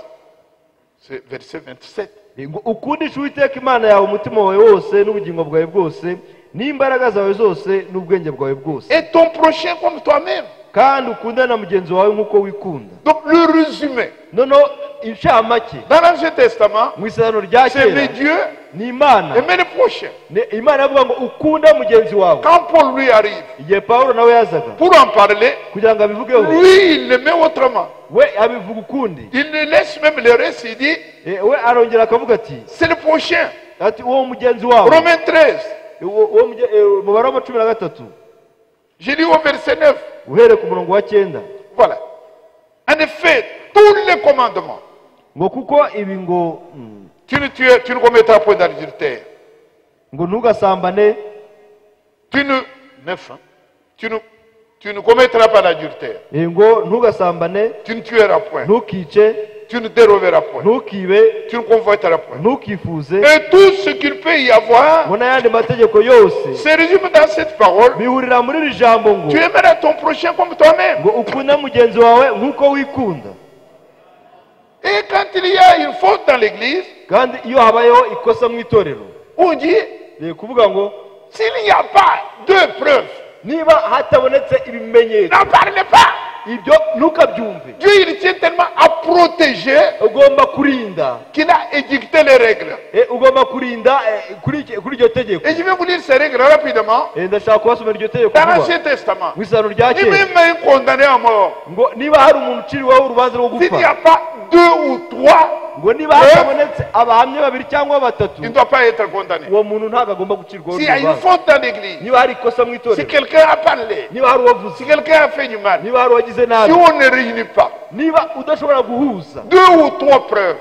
C'est verset 27. ngo ukundishe Uwiteka Imana yawe umutima wawe wose n'ubugingo bwawe bwose n'imbaraga zawe zose n'ubwenge bwawe bwose, Et ton prochain comme toi-même. kandi ukunde na mugenzi wawe nk'uko wikunda. Donc le résumé, noneho inshamake dans l'Ancien Testament, mu isezerano rya c'est aimer kera Dieu, ni Imana. aimer le prochain. Imana yavuga ngo ukunde mugenzi wawe. Quand Paul lui arrive Igihe Pawulo nawe yazaga pour en parler, kugira ngo abivugeho, lui, il le met autrement. we abivuga ukundi. Il ne laisse même le reste, il dit, We arongera akavuga ati c'est le prochain. ati uwo mugenzi wawe. Romains 13, mu Baroma 13 j'ai lu au verset 9. uhereye ku murongo wa 9 Voilà. En effet, tous les commandements, ngo kuko ibi ngo tu ne commettras point d'adultère. ngo ntugasambane, Neuf, hein. Tu ne commettras pas d'adultère. ngo ntugasambane, Tu ne tueras point. ntukice, Tu ne déroberas point. ntukibe, Tu ne convoiteras point. ntukifuze, Et tout ce qu'il peut y avoir ngo n'ayandi mategeko yose se résume dans cette parole. bihurira muri iri jambo ngo Tu aimeras ton prochain comme toi-même. ngo ukunde mugenzi wawe nk'uko wikunda. Et quand il y a une faute dans l'église, kandi iyo habayeho ikosa mu itorero on dit, ni kuvuga ngo s'il n'y a pas de preuves, niba hatabonetse ibimenyetso n'en parlez pas. ibyo ntukabyumve. Dieu, il tient tellement à protéger ugomba kurinda qu'il a édicté les règles. ugomba kurinda kuri iryo tegeko. Et je vais vous lire ces règles rapidement. ndashaka kubasomera iryo tegeko Dans vuba l'Ancien Testament, mu isano rya ni kera même un condamné à mort. ngo niba hari umuntu uciriweho urubanza rwo S'il n'y gupfa a pas 2 ou 3, ngo niba hatabonetse abahamya babiri cyangwa batatu il ne doit pas être condamné. uwo muntu ntabwo agomba gucirwaho S'il y a une urubanza. faute dans l'église, niba hari ikosa mu si itorero, quelqu'un a parlé, niba hari uwavuze, si quelqu'un a fait du mal, niba hari uwagize si nabi, on ne réunit pas niba udashobora guhuza 2 ou 3 preuves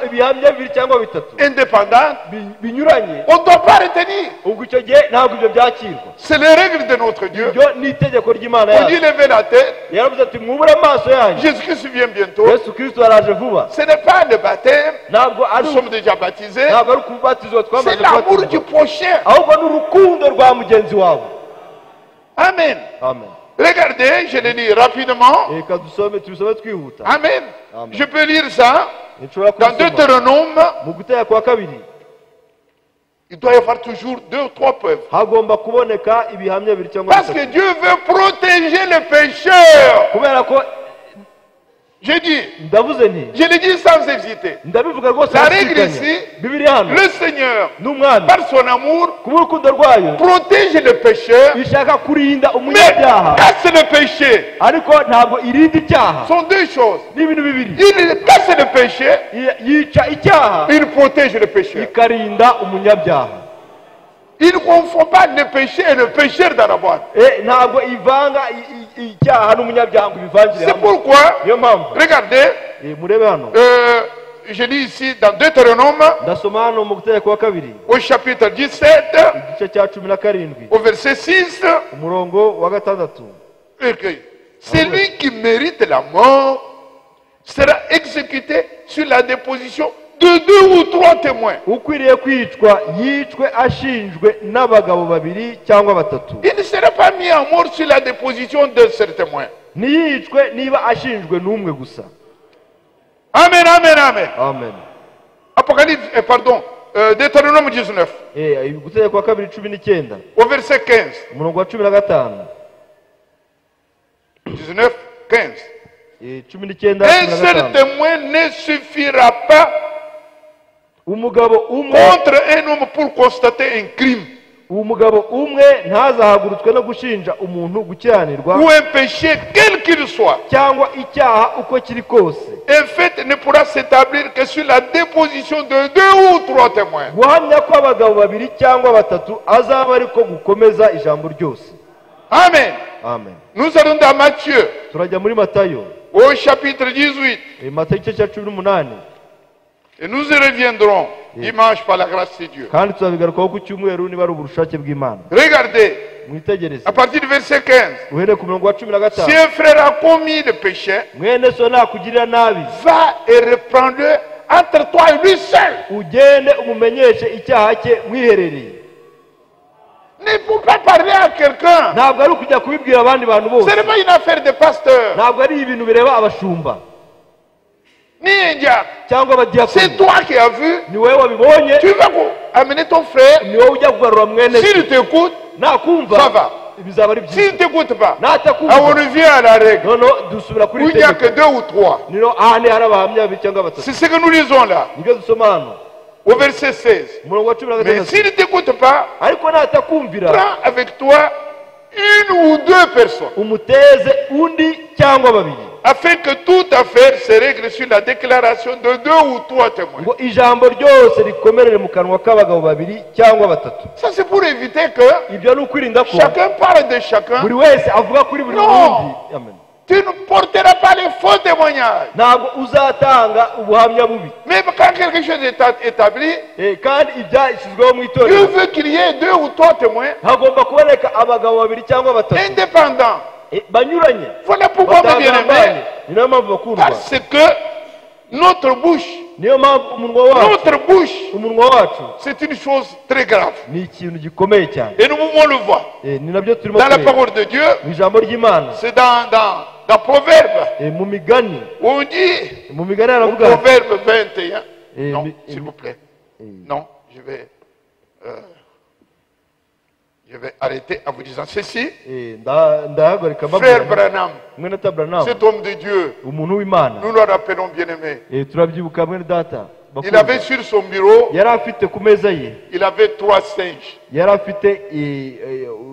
ibihamya bibiri cyangwa bitatu indépendantes, binyuranye, on ne doit pas retenir. ubwo icyo gihe ntabwo ibyo byakirwa. C'est les règles de notre Dieu. ibyo ni itegeko ry'Imana On dit yacu. lever la tête. yaravuze ati mwubure amaso yanyu, Jésus-Christ vient bientôt. yesu kirisito araje vuba. Ce n'est pas le baptême. ntabwo ari Nous sommes déjà baptisés. ntabwo ari ukubatizwa C'est twamaze l'amour du kubatizwa, prochain. ahubwo ni urukundo rwa mugenzi wawe. Amen. amen. Regardez, je le lis rapidement. reka tubisome twihuta. Amen. Amen. Je peux lire ça nshobora dans kubisoma Deutéronome. mu gutera kwa kabiri. Il doit y avoir toujours 2 ou 3 preuves. hagomba kuboneka ibihamya bibiri cyangwa Parce que bitatu, Dieu veut protéger les pécheurs. kubera ko Je dis, ndavuze nti je le dis sans hésiter. ndabivuga rwose La règle ntashidikanya. ici, bibiri hano Le Seigneur, n'umwami par son amour, kuba urukundo rwayo protège les pécheurs, ishaka kurinda mais umunyabyaha, casse le péché. ariko ntabwo irinda icyaha. Ce sont 2 choses. ni ibintu bibiri, Il casse le péché, yica icyaha il protège le pécheur. ikarinda umunyabyaha. Il ne confond pas le péché et le pécheur dans la boîte. ntabwo ivanga icyaha n'umunyabyaha ngo ibivangire C'est hamwe. pourquoi, niyo mpamvu regardez, murebe hano, je lis ici dans Deutéronome, ndasoma hano mu gutegeka kwa kabiri au chapitre 17, igice cya 17 au verset 6, umurongo wa 6. celui qui mérite la mort sera exécuté sur la déposition de 2 ou 3 témoins. ukwiriye kwicwa yicwe ashinjwe n'abagabo babiri cyangwa batatu. Il ne sera pas mis à mort sur la déposition de ces témoins. ntiyicwe niba ashinjwe n'umwe gusa. Amen, amen, amen. amen. Apocalypse, Deutéronome 19, gutegeka kwa kabiri 19 au verset 15. umurongo wa 15. 19, 15. 19 Un seul 15. témoin ne suffira pas umugabo umwe contre un homme pour constater un crime umugabo umwe ntazahagurutswe no gushinja umuntu gukiranirwa ou un péché quel qu'il soit. cyangwa icyaha uko kiri kose. Un fait ne pourra s'établir que sur la déposition de 2 ou 3 témoins. guhamya ko abagabo babiri cyangwa batatu azaba ariko gukomeza ijambo ryose. Amen. amen. Nous allons dans Matthieu, turajya muri Matayo, au chapitre 18, Matayo igice cya 18, et nous y reviendrons dimanche par la grâce de Dieu. kandi tuzabigarukaho ku cyumweru niba ari ubushake bw'Imana. Regardez, mwitegereze à partir du verset 15. uhereye ku murongo wa Si 15. un frère a commis le péché, mwene so nakugirira nabi, va et reprends-le entre toi et lui seul. ugende umumenyeshe icyaha cye mwiherereye. Ne faut pas parler à quelqu'un. ntabwo ari ukujya kubibwira abandi bantu bose, Ce n'est pas une affaire de pasteur, ntabwo ari ibintu bireba abashumba ni un diable. cyangwa C'est abadiyakoni. toi qui as vu. ni wowe wabibonye, Tu vas amener ton frère. ni wowe ujya kugarura mwene so. S'il t'écoute, nakumva ça va. bizaba ari S'il ne byiza, t'écoute pas, on natakumva revient à la règle. noneho dusubira kuri Où il n'y a que tegeko. 2 ou 3. nino ahandi hari abahamya babiri cyangwa batatu. C'est ce que nous lisons là, nibyo dusoma hano au verset 16. umurongo wa Mais 16. s'il ne t'écoute pas, ariko natakumvira prends avec toi 1 ou 2 personnes, umuteze undi cyangwa babiri, afin que toute affaire se règle sur la déclaration de 2 ou 3 témoins. ngo ijambo ryose rikomerere mu kanwa k'abagabo babiri cyangwa batatu. Ça, c'est pour éviter que ibyo ni ukwirinda ko chacun parle de chacun. buri wese avuga kuri buri No. wundi. Amen. Tu ne porteras pas les faux témoignages. ntabwo uzatanga ubuhamya bubi. Même quand quelque chose est établi, kandi ibyashyizweho mu Dieu itorero veut qu'il y ait 2 ou 3 témoins hagomba kuboneka abagabo babiri cyangwa batatu indépendants. banyuranye, Voilà pourquoi, mes batagambanye. bien-aimés, ni nayo mpamvu bakundwa, parce que notre bouche, niyo mpamvu umunwa wacu c'est une chose très grave. ni ikintu gikomeye cyane. Et nous pouvons le voir. ni nabyo turimo Dans la kureba parole de Dieu, mu ijambo ry'Imana. c'est dans dans Proverbe, mu migani on dit, mu migani au aravuga Proverbe 21, Et non, mi- s'il vous plaît, non, je vais arrêter en vous disant ceci. ndahagarika Frère mbabwira Branham, mwene Branham cet homme de Dieu, umuntu w'Imana nous le rappelons bien aimé. turabyibuka mwene data Il avait sur son bureau, yari afite ku meza ye il avait 3 singes, yari afite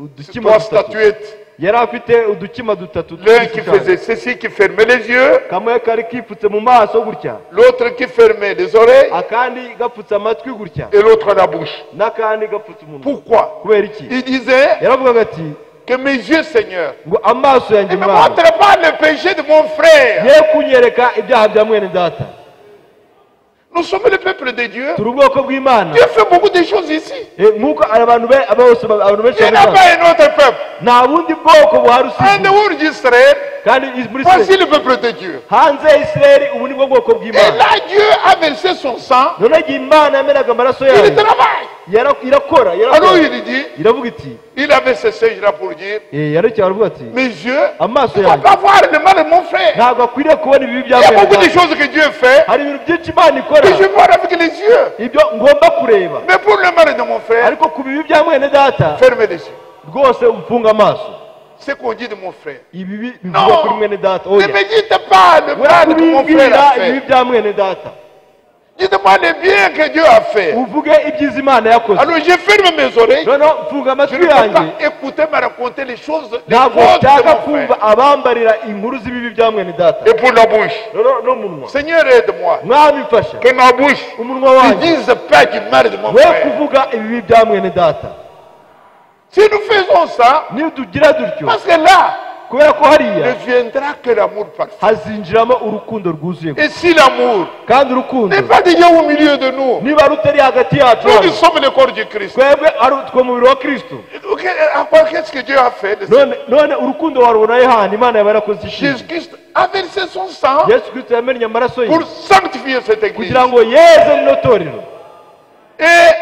udukima 3 dutatu statuettes. yari afite udukima dutatu L'un qui faisait ceci, qui fermait les yeux, kamwe kari kipfutse mu maso gutya l'autre qui fermait les oreilles, akandi gapfutse amatwi gutya et l'autre la bouche. n'akandi gapfutse umunwa Pourquoi? kubera iki Il disait yaravugaga ati que mes yeux, Seigneur, ngo amaso yanjye ne me mwana montrent pas le péché de mon frère. ye kunyereka ibyaha bya mwene data Nous sommes le peuple de Dieu. turi ubwoko bw'Imana Dieu fait beaucoup de choses ici. nk'uko abantu benshi Il n'y a babivuga pas un autre peuple. nta bundi bwoko buhari En usibye dehors d'Israël, kandi muri voici Isirayeli le peuple de Dieu. hanze ya Isirayeli ubu ni bwo bwoko Et bw'Imana là, Dieu a versé son sang. none igihe Imana yamenaga amaraso Il yayo travaille. irakora Alors il dit, iravuga iti il avait ce singe-là pour dire, yarekeye aravuga ati mes yeux amaso ne vont yanjye pas voir le mal de mon frère. ntabwo akwiriye kubona ibibi bya Il y a mwene beaucoup de data choses que Dieu fait hari ibintu byinshi Imana ikora que je vois avec les yeux. ibyo ngomba kureba Mais pour le mal de mon frère, ariko ku bibi bya mwene data fermez les yeux. rwose umfunga amaso C'est qu'on dit de mon frère. ibibi bivugwa kuri Non, mwene data ne oya me dites pas le we mal que mon frère kubimbwira a ibibi fait. bya mwene data Dites-moi le bien que Dieu a fait. uvuge ibyiza Imana yakoze Alors je ferme mes oreilles. noneho mfunga Je amatwi ne peux yanjye pas écouter me raconter les choses, les ntabwo fautes de nshaka mon kumva frère. abambarira inkuru z'ibibi bya mwene data Et pour la bouche, noneho n'umunwa Seigneur aide-moi. mwami mfasha Que ma bouche umunwa ne wanjye dise pas du mal de mon we frère. kuvuga ibibi bya mwene data Si nous faisons ça, nidugira dutyo parce que là, kubera ko ne hariya viendra que l'amour parfait. hazinjiramo urukundo rwuzuye Et si l'amour kandi urukundo n'est pas déjà au milieu de nous, niba rutari hagati yacu nous qui hano, sommes le corps du Christ, twebwe ari utwo mubiri wa kristo qu'est-ce que Dieu a fait? none urukundo warubonaye hano imana yaba yarakoze iki Jésus-Christ a versé son sang yesu kristo yamennye amaraso ye pour sanctifier cette église. kugira ngo yeze rino torero Et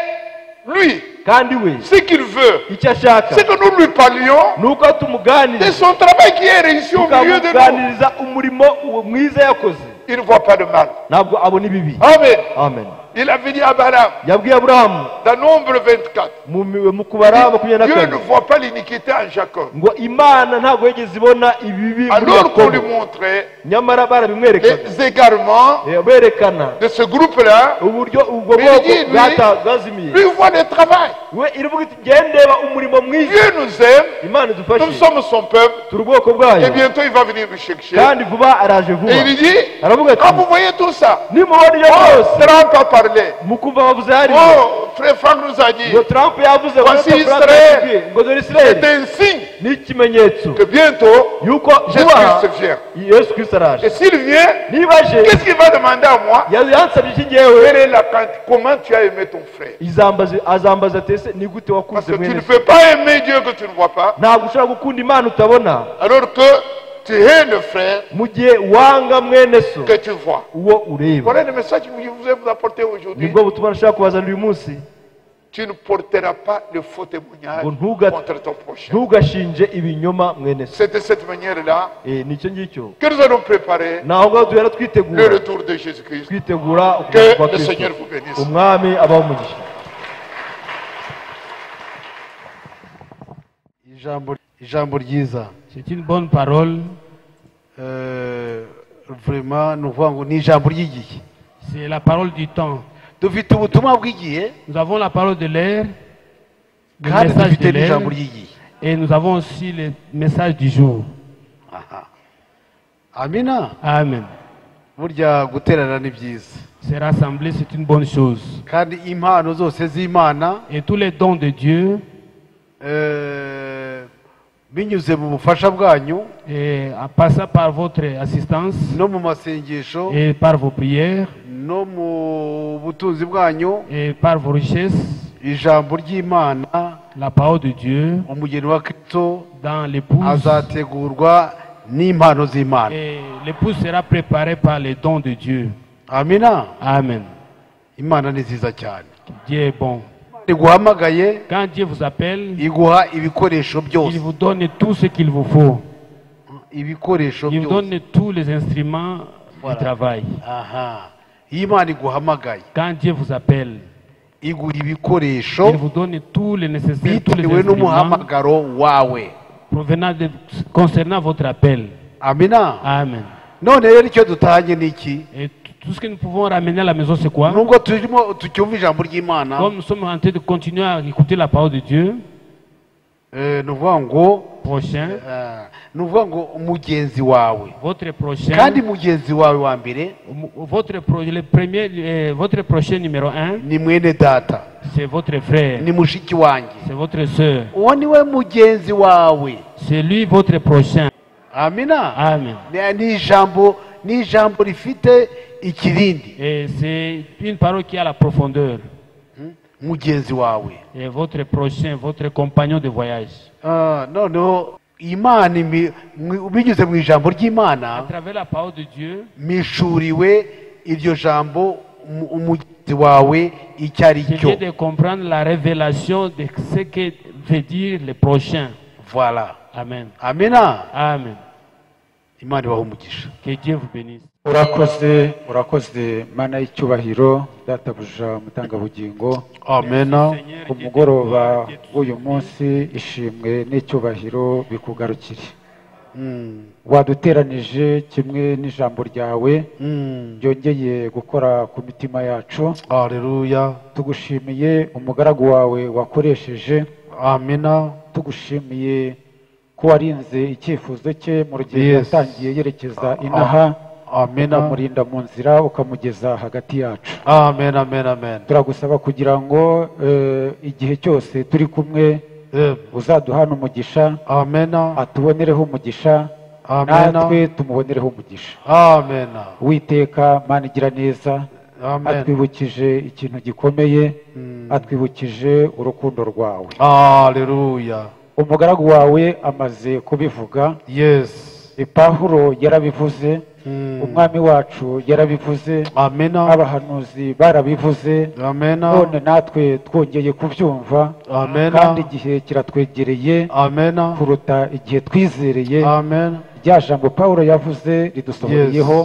lui, kandi we ce qu'il veut, icyo ashaka c'est que nous lui parlions ni uko de tumuganiriza son travail qui est réussi au milieu de nous. tukamuganiriza umurimo mwiza yakoze Il ne voit pas de mal. ntabwo abona ibibi Amen. amen Il avait dit à Balaam, yabwiye aburahamu dans Nombre 24, mu kubara makumyabiri na Dieu ne kane voit pas l'iniquité en chacun. ngo imana ntabwo yigeze ibona ibibi muri Alors qu'on lui yakobo montrait nyamara barabimwerekaga les égarements berekana de ce groupe-là, uburyo ubwo Mais bwoko lui, bwazimiye lui voit le travail. we iravuga iti ngende ndeba umurimo mwiza Dieu nous aime, imana nous idufashe sommes son peuple, turi ubwoko et bwayo bientôt il va venir nous chercher. kandi vuba araje vuba Et il dit, aravuga ati quand vous voyez tout ça, nimubona ibyo oh, byose Trump a parlé, mukumva bavuze hariya oh, frère Franck nous a dit, ngo trump yavuze ngo Voici Dr. Frank Israel. yatubwiye ngo dore isirayeli c'est un signe ni ikimenyetso que bientôt, yuko vuba Jésus-Christ vient. yesu kristo Et araje s'il vient, niba aje qu'est-ce qu'il va demander à moi? yansabye iki ngewe Quelle est la quantité? Comment tu as aimé ton frère? azambaza ati ese ni gute Parce wakunze que tu mwene ne se peux pas aimer Dieu que tu ne vois pas, ntabwo ushobora gukunda imana utabona alors que tu es le frère mu gihe wanga mwene so que tu vois. uwo ureba Voilà le message que je voulais vous apporter aujourd'hui. nibwo butumwa nashaka kubazanira uyu munsi Tu ne porteras pas le faux témoignage Ngo ntuga- contre ton prochain. ntugashinje ibinyoma mwene so C'est de cette manière-là nicyo ngicyo que nous allons préparer ni aho ngaho duhera le twitegura retour de Jésus-Christ. twitegura Que ukuza kwa le kristo Seigneur vous bénisse. umwami abaho umugisha ijambo ryiza C'est une bonne parole. vraiment ni ukuvuga ngo ni ijambo ry'igihe C'est la parole du temps. dufite ubutumwa bw'igihe Nous avons la parole de l'air, le kandi message dufite de l'air, n'ijambo ry'igihe et nous avons aussi le message du jour. aha amina Amen. burya guterana ni byiza Se rassembler, c'est une bonne chose. kandi impano zose z'imana Et tous les dons de Dieu, binyuze mu bufasha bwanyu et en passant par votre assistance no mu masengesho et par vos prières no mu butunzi bwanyu et par vos richesses, ijambo ry'imana la parole de Dieu umugeni wa kristo dans l'épouse, azategurwa n'impano z'imana et l'épouse sera préparée par les dons de Dieu. amina Amen. imana ni nziza cyane Dieu est bon. iguhamagaye Quand Dieu vous appelle, iguha ibikoresho byose il vous donne tout ce qu'il vous faut. ibikoresho Il vous byose donne tous les instruments Voilà. du travail. aha iyo imana iguhamagaye Quand Dieu vous appelle, iguha ibikoresho il vous donne tous les nécessaires, tous les bitewe instruments n'umuhamagaro wawe concernant votre appel. amina Amen. none rero icyo dutanye ni iki Et tout ce que nous pouvons ramener à la maison, c'est quoi? nubwo turimo tucyumva ijambo ry'imana Comme nous sommes en train de continuer à écouter la parole de Dieu, ni ukuvuga ngo prochain, ni ukuvuga ngo umugenzi wawe votre prochain, kandi mugenzi wawe wa mbere votre prochain numéro 1, ni mwene data c'est votre frère, ni mushiki wanjye c'est votre soeur, uwo ni we mugenzi wawe c'est lui votre prochain. amina Amen. ni ijambo rifite ikirindi Et c'est une parole qui a la profondeur. mugenzi wawe Et votre prochain, votre compagnon de voyage. noneho imana binyuze mu ijambo À ry'imana travers la parole de Dieu, mishuriwe iryo jambo umugenzi wawe icyo ari je cyo viens de comprendre la révélation de ce que veut dire le prochain. voilà Amen. amina Amen. imana ibaha umugisha Que Dieu vous bénisse. urakoze mana y'icyubahiro databuja mutangabugingo amena ku mugoroba w'uyu munsi ishimwe n'icyubahiro bikugarukire waduteranije kimwe n'ijambo ryawe ryongeye gukora ku mitima yacu haleluya tugushimiye umugaragu wawe wakoresheje amena tugushimiye ko warinze icyifuzo cye mu rugendo Yes. yatangiye yerekeza inaha amena ukamurinda mu nzira ukamugeza hagati yacu amen amen amen turagusaba kugira ngo igihe cyose turi kumwe uzaduhana umugisha amena atubonereho umugisha amena natwe tumubonereho umugisha amena witeka mana igira neza amen atwibukije ikintu gikomeye atwibukije urukundo rwawe haleluya umugaragu wawe amaze kubivuga yes Pawulo yarabivuze umwami wacu yarabivuze amena abahanuzi barabivuze amena none natwe twongeye kubyumva amena kandi igihe kiratwegereye amena kuruta igihe twizereye amen rya jambo Pawulo yavuze ridusohoreyeho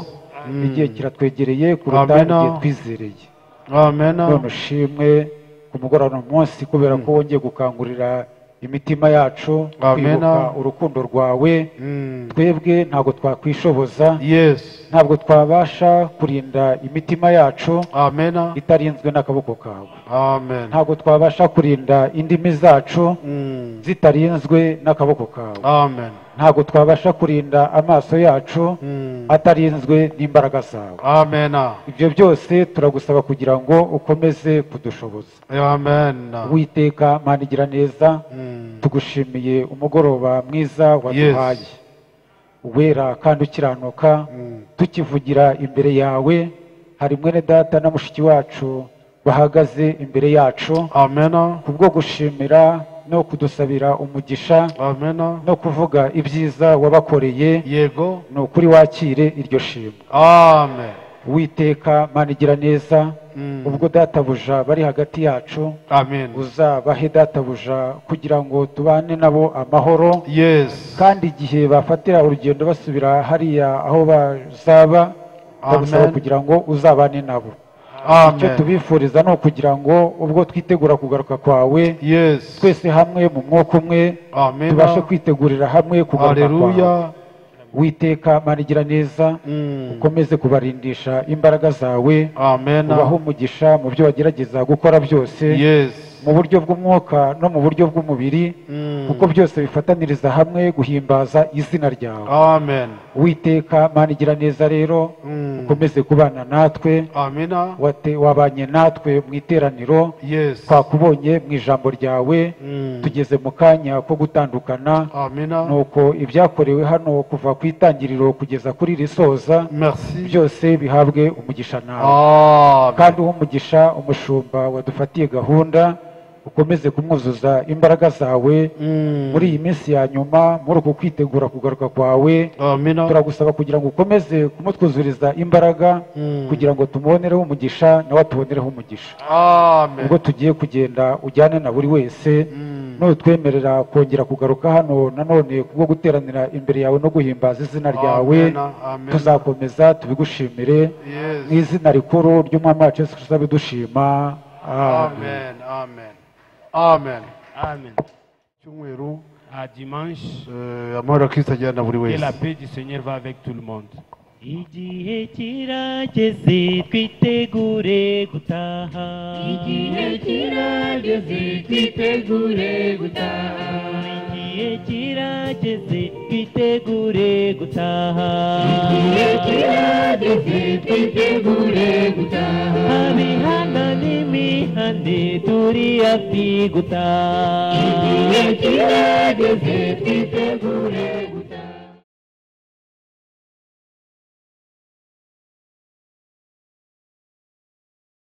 Yes. igihe kiratwegereye kuruta Amena. igihe twizereye amena none ushimwe ku mugoroba munsi kubera ko wongeye gukangurira imitima yacu Amena. kwibuka urukundo rwawe twebwe ntabwo twakwishoboza yes ntabwo twabasha kurinda imitima yacu amena itarinzwe n'akaboko kawe amen ntabwo twabasha kurinda indimi zacu zitarinzwe n'akaboko kawe amen ntabwo twabasha kurinda amaso yacu atarinzwe n'imbaraga zawe amena ibyo byose turagusaba kugira ngo ukomeze kudushoboza amen witeka mana igira neza tugushimiye umugoroba mwiza waduhaye wera kandi ukiranuka tukivugira imbere yawe hari mwene data na mushiki wacu bahagaze imbere yacu amena kubwo gushimira no kudusabira umugisha amena no kuvuga ibyiza wabakoreye yego ni ukuri wakire iryo shimwe amen witeka mana igira neza ubwo databuja bari hagati yacu amen uzabahe databuja kugira ngo tubane nabo amahoro yes kandi igihe bafatira urugendo basubira hariya aho bazaba ndagusaba Amen. kugira ngo uzabane nabo icyo amen tubifuriza ni ukugira ngo ubwo twitegura kugaruka kwawe yes twese hamwe mu mwuka umwe tubashe amena kwitegurira hamwe kugaruka kwawe haleluya witeka mana igira neza ukomeze kubarindisha imbaraga zawe amena ubahe umugisha mu byo bagerageza gukora byose yes mu buryo bw'umwuka no mu buryo bw'umubiri kuko byose bifataniriza hamwe guhimbaza izina ryawe amen witeka mana igira neza rero ukomeze kubana natwe amena wabanye natwe mu iteraniro yes twakubonye mu ijambo ryawe tugeze mu kanya ko gutandukana amena nuko ibyakorewe hano kuva ku itangiriro kugeza kuri risoza merci byose bihabwe umugisha nawe amen kandi uha umugisha umushumba wadufatiye gahunda ukomeze kumwuzuza imbaraga zawe muri iyi minsi ya nyuma muri uku kwitegura kugaruka kwawe amena turagusaba kugira ngo ukomeze kumutwuzuriza imbaraga kugira ngo tumubonereho umugisha nawe atubonereho umugisha amen ubwo tugiye kugenda ujyane na buri wese nutwemerera kongera kugaruka hano nanone kubwo guteranira imbere yawe no guhimbaza izina ryawe tuzakomeza tubigushimire mu izina rikuru ry'umwami wacu Yesu Kristo bidushima. Amen. Amen. Amen. Amen. Cyumweru À dimanche, amahoro ya Kristo ajyana buri que wese. la paix du Seigneur va avec tout le monde. igihe kirageze twitegure gutaha, igihe kirageze twitegure gutaha, igihe kirageze twitegure gutaha, igihe kirageze twitegure gutaha, abihana n'imihande turi hafi gutaha, igihe kirageze